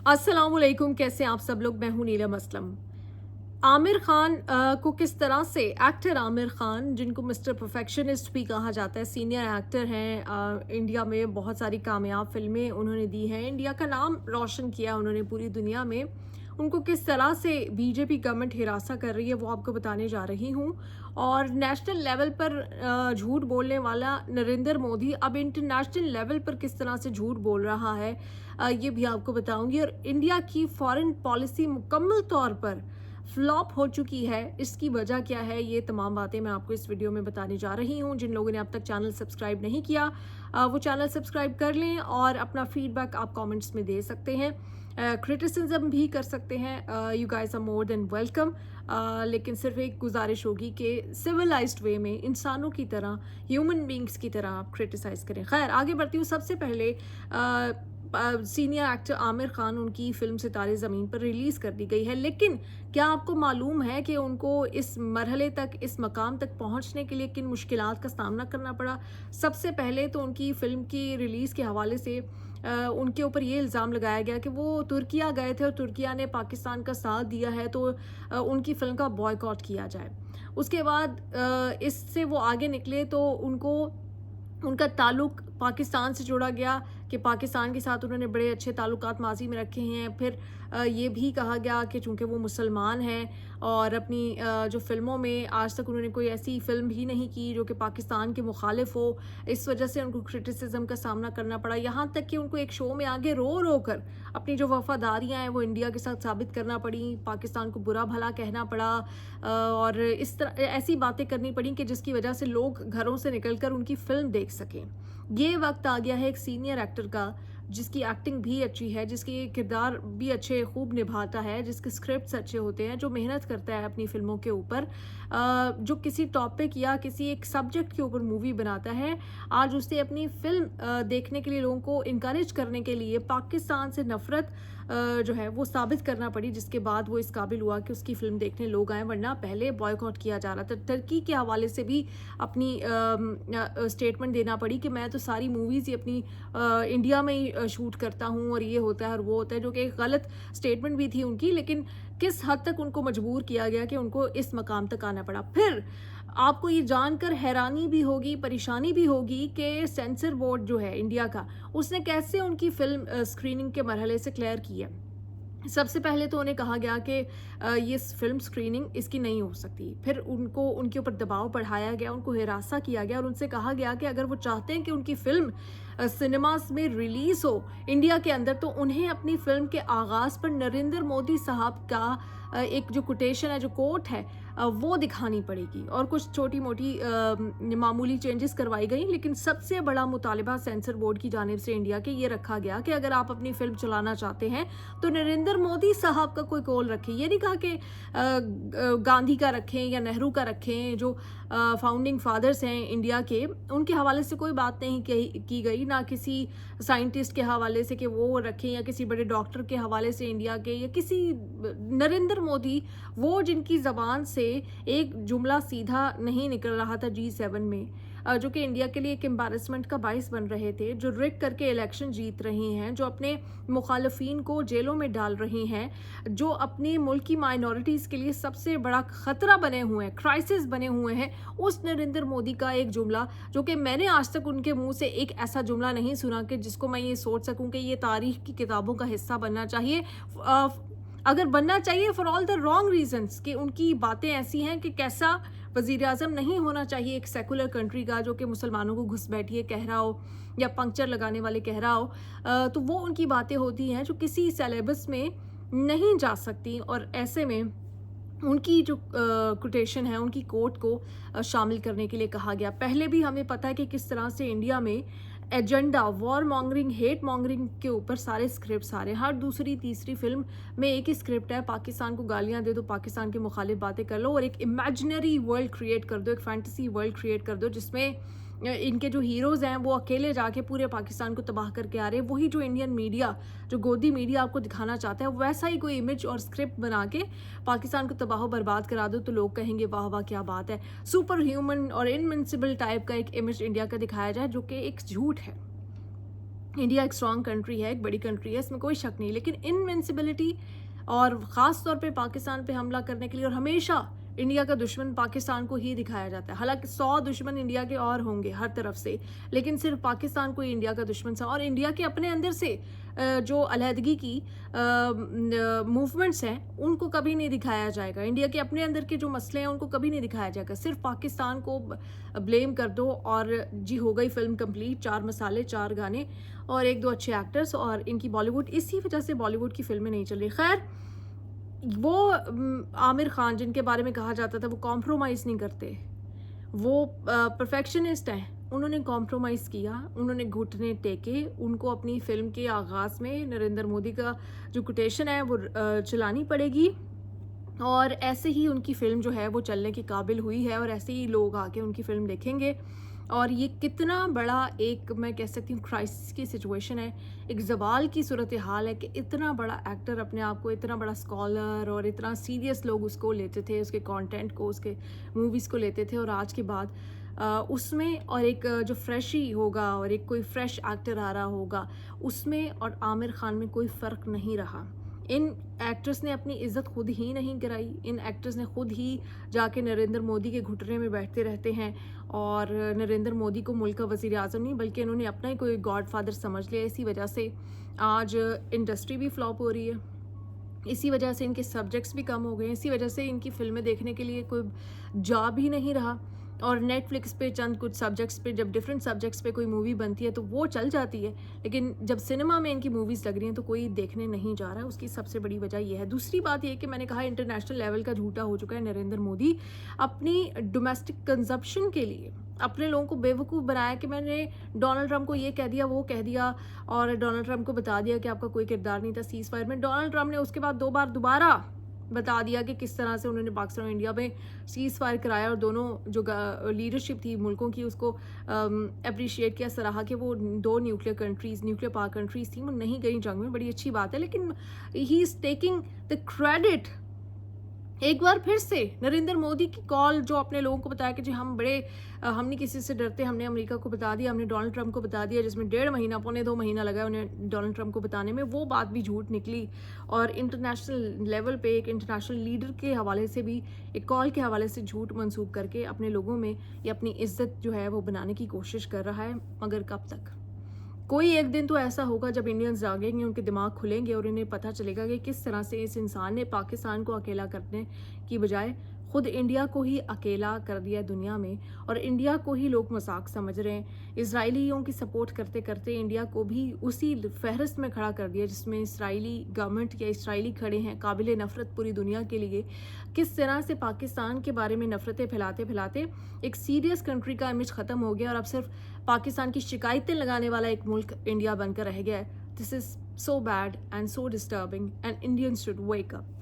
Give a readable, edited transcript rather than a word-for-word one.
अस्सलाम वालेकुम, कैसे हैं आप सब लोग। मैं हूं नीलम असलम। आमिर खान को किस तरह से एक्टर आमिर खान, जिनको मिस्टर परफेक्शनिस्ट भी कहा जाता है, सीनियर एक्टर हैं, इंडिया में बहुत सारी कामयाब फिल्में उन्होंने दी हैं, इंडिया का नाम रोशन किया उन्होंने पूरी दुनिया में। उनको किस तरह से बीजेपी गवर्नमेंट हिरासा कर रही है वो आपको बताने जा रही हूँ। और नेशनल लेवल पर झूठ बोलने वाला नरेंद्र मोदी अब इंटरनेशनल लेवल पर किस तरह से झूठ बोल रहा है, ये भी आपको बताऊंगी। और इंडिया की फॉरेन पॉलिसी मुकम्मल तौर पर फ्लॉप हो चुकी है, इसकी वजह क्या है, ये तमाम बातें मैं आपको इस वीडियो में बताने जा रही हूँ। जिन लोगों ने अब तक चैनल सब्सक्राइब नहीं किया वो चैनल सब्सक्राइब कर लें और अपना फीडबैक आप कमेंट्स में दे सकते हैं, क्रिटिसिज्म भी कर सकते हैं। You guys are more than welcome. लेकिन सिर्फ एक गुजारिश होगी कि सिविलाइज्ड वे में, इंसानों की तरह, ह्यूमन बींग्स की तरह आप क्रिटिसाइज़ करें। खैर, आगे बढ़ती हूँ। सबसे पहले सीनियर एक्टर आमिर खान, उनकी फिल्म सितारे ज़मीन पर रिलीज़ कर दी गई है, लेकिन क्या आपको मालूम है कि उनको इस मरहले तक, इस मकाम तक पहुंचने के लिए किन मुश्किलात का सामना करना पड़ा। सबसे पहले तो उनकी फ़िल्म की रिलीज़ के हवाले से उनके ऊपर ये इल्ज़ाम लगाया गया कि वो तुर्किया गए थे और तुर्किया ने पाकिस्तान का साथ दिया है, तो उनकी फ़िल्म का बॉयकॉट किया जाए। उसके बाद इससे वो आगे निकले तो उनका ताल्लुक़ पाकिस्तान से जोड़ा गया कि पाकिस्तान के साथ उन्होंने बड़े अच्छे ताल्लुकात माजी में रखे हैं। फिर ये भी कहा गया कि चूँकि वो मुसलमान हैं और अपनी जो फ़िल्मों में आज तक उन्होंने कोई ऐसी फ़िल्म भी नहीं की जो कि पाकिस्तान के मुखालिफ हो, इस वजह से उनको क्रिटिसिज्म का सामना करना पड़ा। यहाँ तक कि उनको एक शो में आगे रो रो कर अपनी जो वफ़ादारियाँ हैं वो इंडिया के साथ साबित करना पड़ी, पाकिस्तान को बुरा भला कहना पड़ा, और इस तरह ऐसी बातें करनी पड़ी कि जिसकी वजह से लोग घरों से निकल कर उनकी फ़िल्म देख सकें। ये वक्त आ गया है एक सीनियर एक्टर का, जिसकी एक्टिंग भी अच्छी है, जिसके किरदार भी अच्छे खूब निभाता है, जिसके स्क्रिप्ट्स अच्छे होते हैं, जो मेहनत करता है अपनी फ़िल्मों के ऊपर, जो किसी टॉपिक या किसी एक सब्जेक्ट के ऊपर मूवी बनाता है। आज उसे अपनी फ़िल्म देखने के लिए, लोगों को इनकरेज करने के लिए पाकिस्तान से नफ़रत जो है वो साबित करना पड़ी, जिसके बाद वो इस काबिल हुआ कि उसकी फ़िल्म देखने लोग आएँ, वरना पहले बॉयकॉट किया जा रहा था। टर्की के हवाले से भी अपनी स्टेटमेंट देना पड़ी कि मैं तो सारी मूवीज़ ही अपनी इंडिया में ही शूट करता हूँ और ये होता है और वो होता है, जो कि एक गलत स्टेटमेंट भी थी उनकी। लेकिन किस हद तक उनको मजबूर किया गया कि उनको इस मकाम तक आना पड़ा। फिर आपको ये जानकर हैरानी भी होगी, परेशानी भी होगी कि सेंसर बोर्ड जो है इंडिया का, उसने कैसे उनकी फ़िल्म स्क्रीनिंग के मरहले से क्लियर की है। सबसे पहले तो उन्हें कहा गया कि ये फ़िल्म स्क्रीनिंग इसकी नहीं हो सकती। फिर उनके ऊपर दबाव बढ़ाया गया, उनको हिरासा किया गया और उनसे कहा गया कि अगर वो चाहते हैं कि उनकी फ़िल्म सिनेमास में रिलीज़ हो इंडिया के अंदर, तो उन्हें अपनी फ़िल्म के आगाज़ पर नरेंद्र मोदी साहब का एक जो कोटेशन है, जो कोट है, वो दिखानी पड़ेगी। और कुछ छोटी-मोटी मामूली चेंजेस करवाई गई, लेकिन सबसे बड़ा मुतालिबा सेंसर बोर्ड की जानिब से इंडिया के ये रखा गया कि अगर आप अपनी फ़िल्म चलाना चाहते हैं तो नरेंद्र मोदी साहब का कोई कॉल रखें। ये नहीं कहा कि गांधी का रखें या नेहरू का रखें, जो फाउंडिंग फादर्स हैं इंडिया के, उनके हवाले से कोई बात नहीं की गई, ना किसी साइंटिस्ट के हवाले से कि वो रखें, या किसी बड़े डॉक्टर के हवाले से इंडिया के, या किसी नरेंद्र मोदी, वो जिनकी ज़बान से एक जुमला सीधा नहीं निकल रहा था G7 में, जो कि इंडिया के लिए एक एम्बैरेसमेंट का बाइस बन रहे थे, जो रिग करके इलेक्शन जीत रही हैं, जो अपने मुखालफिन को जेलों में डाल रही हैं, जो अपने मुल्क की माइनॉरिटीज़ के लिए सबसे बड़ा ख़तरा बने हुए हैं, क्राइसिस बने हुए हैं, उस नरेंद्र मोदी का एक जुमला, जो कि मैंने आज तक उनके मुंह से एक ऐसा जुमला नहीं सुना कि जिसको मैं ये सोच सकूं कि ये तारीख की किताबों का हिस्सा बनना चाहिए। अगर बनना चाहिए for all the wrong reasons, कि उनकी बातें ऐसी हैं कि कैसा वज़ीर आज़म नहीं होना चाहिए एक सेकुलर कंट्री का, जो कि मुसलमानों को घुस बैठिए कह रहा हो या पंक्चर लगाने वाले कह रहा हो, तो वो उनकी बातें होती हैं जो किसी सिलेबस में नहीं जा सकती। और ऐसे में उनकी जो कोटेशन है, उनकी कोट को शामिल करने के लिए कहा गया। पहले भी हमें पता है कि किस तरह से इंडिया में agenda war mongering, hate mongering के ऊपर सारे स्क्रिप्ट्स आ रहे हैं। हर दूसरी तीसरी फिल्म में एक ही स्क्रिप्ट है, पाकिस्तान को गालियां दे दो, पाकिस्तान के मुखालिफ बातें कर लो और एक इमेजिनरी वर्ल्ड क्रिएट कर दो, एक फैंटेसी वर्ल्ड क्रिएट कर दो, जिसमें इनके जो हीरोज़ हैं वो अकेले जाके पूरे पाकिस्तान को तबाह करके आ रहे हैं। वही जो इंडियन मीडिया, जो गोदी मीडिया आपको दिखाना चाहता है, वैसा ही कोई इमेज और स्क्रिप्ट बना के पाकिस्तान को तबाह बर्बाद करा दो, तो लोग कहेंगे वाह वाह क्या बात है। सुपर ह्यूमन और इनविंसिबल टाइप का एक इमेज इंडिया का दिखाया जाए, जो कि एक झूठ है। انڈیا ایک اسٹرانگ کنٹری ہے، ایک بڑی کنٹری ہے، اس میں کوئی شک نہیں، لیکن انوینسیبلٹی اور خاص طور پہ پاکستان پہ حملہ کرنے کے لیے، اور ہمیشہ انڈیا کا دشمن پاکستان کو ہی دکھایا جاتا ہے، حالانکہ 100 دشمن انڈیا کے اور ہوں گے ہر طرف سے، لیکن صرف پاکستان کو ہی انڈیا کا دشمن سا، اور انڈیا کے اپنے اندر سے جو علیحدگی کی موومنٹس ہیں ان کو کبھی نہیں دکھایا جائے گا، انڈیا کے اپنے اندر کے جو مسئلے ہیں ان کو کبھی نہیں دکھایا جائے گا، صرف پاکستان کو بلیم کر دو اور جی ہو گئی فلم کمپلیٹ، 4 مسالے، 4 گانے اور 1-2 اچھے ایکٹرز، اور ان کی بالی ووڈ، اسی وجہ سے بالی ووڈ کی فلمیں نہیں چل رہی۔ خیر، وہ عامر خان جن کے بارے میں کہا جاتا تھا وہ کمپرومائز نہیں کرتے، وہ پرفیکشنسٹ ہیں، انہوں نے کمپرومائز کیا، انہوں نے گھٹنے ٹیکے، ان کو اپنی فلم کے آغاز میں نریندر مودی کا جو کوٹیشن ہے وہ چلانی پڑے گی، اور ایسے ہی ان کی فلم جو ہے وہ چلنے کی قابل ہوئی ہے، اور ایسے ہی لوگ آ کے ان کی فلم دیکھیں گے، اور یہ کتنا بڑا ایک میں کہہ سکتی ہوں کرائسس کی سچویشن ہے، ایک زوال کی صورتحال ہے کہ اتنا بڑا ایکٹر اپنے آپ کو، اتنا بڑا اسکالر اور اتنا سیریس لوگ اس کو لیتے تھے، اس کے کانٹینٹ کو، اس کے موویز کو لیتے تھے، اور آج کے بعد اس میں اور ایک جو فریش ہی ہوگا اور ایک کوئی فریش ایکٹر آ رہا ہوگا اس میں اور عامر خان میں کوئی فرق نہیں رہا۔ ان ایکٹرز نے اپنی عزت خود ہی نہیں گرائی، ان ایکٹرز نے خود ہی جا کے نریندر مودی کے گھٹنے میں بیٹھتے رہتے ہیں، اور نریندر مودی کو ملک کا وزیر اعظم نہیں بلکہ انہوں نے اپنا ہی کوئی گاڈ فادر سمجھ لیا، اسی وجہ سے آج انڈسٹری بھی فلاپ ہو رہی ہے، اسی وجہ سے ان کے سبجیکٹس بھی کم ہو گئے ہیں، اسی وجہ سے ان کی فلمیں دیکھنے کے لیے کوئی جا بھی نہیں رہا، اور نیٹ فلکس پہ چند کچھ سبجیکٹس پہ، جب ڈفرینٹ سبجیکٹس پہ کوئی مووی بنتی ہے تو وہ چل جاتی ہے، لیکن جب سنیما میں ان کی موویز لگ رہی ہیں تو کوئی دیکھنے نہیں جا رہا ہے، اس کی سب سے بڑی وجہ یہ ہے۔ دوسری بات یہ کہ میں نے کہا انٹرنیشنل لیول کا جھوٹا ہو چکا ہے نریندر مودی، اپنی ڈومیسٹک کنزمپشن کے لیے اپنے لوگوں کو بیوقوف بنایا کہ میں نے ڈونلڈ ٹرمپ کو یہ کہہ دیا، وہ کہہ دیا، اور ڈونلڈ ٹرمپ کو بتا دیا کہ آپ کا کوئی کردار نہیں تھا سیز فائر میں، ڈونلڈ ٹرمپ نے اس کے بعد 2 بار دوبارہ بتا دیا کہ کس طرح سے انہوں نے پاکستان اور انڈیا میں سیز فائر کرایا، اور دونوں جو لیڈرشپ تھی ملکوں کی اس کو اپریشیٹ کیا، سراہا کہ وہ 2 نیوکلیر پاور کنٹریز تھیں، وہ نہیں گئی جنگ میں، بڑی اچھی بات ہے، لیکن ہی از ٹیکنگ دا کریڈٹ۔ ایک بار پھر سے نریندر مودی کی کال جو اپنے لوگوں کو بتایا کہ جی ہم نہیں کسی سے ڈرتے، ہم نے امریکہ کو بتا دیا، ہم نے ڈونلڈ ٹرمپ کو بتا دیا، جس میں 1.5 مہینہ 2 مہینہ لگا انہیں ڈونلڈ ٹرمپ کو بتانے میں، وہ بات بھی جھوٹ نکلی، اور انٹرنیشنل لیول پہ ایک انٹرنیشنل لیڈر کے حوالے سے بھی، ایک کال کے حوالے سے جھوٹ منسوب کر کے اپنے لوگوں میں یہ اپنی عزت جو ہے وہ بنانے کی کوشش کر رہا ہے، مگر کب تک؟ کوئی ایک دن تو ایسا ہوگا جب انڈینز جاگیں گے، ان کے دماغ کھلیں گے اور انہیں پتہ چلے گا کہ کس طرح سے اس انسان نے پاکستان کو اکیلا کرنے کی بجائے خود انڈیا کو ہی اکیلا کر دیا دنیا میں، اور انڈیا کو ہی لوگ مذاق سمجھ رہے ہیں، اسرائیلیوں کی سپورٹ کرتے کرتے انڈیا کو بھی اسی فہرست میں کھڑا کر دیا جس میں اسرائیلی گورنمنٹ یا اسرائیلی کھڑے ہیں، قابل نفرت پوری دنیا کے لیے۔ کس طرح سے پاکستان کے بارے میں نفرتیں پھیلاتے پھیلاتے ایک سیریس کنٹری کا امیج ختم ہو گیا، اور اب صرف پاکستان کی شکایتیں لگانے والا ایک ملک انڈیا بن کر رہ گیا ہے۔ This is so bad and so disturbing and Indians should wake up.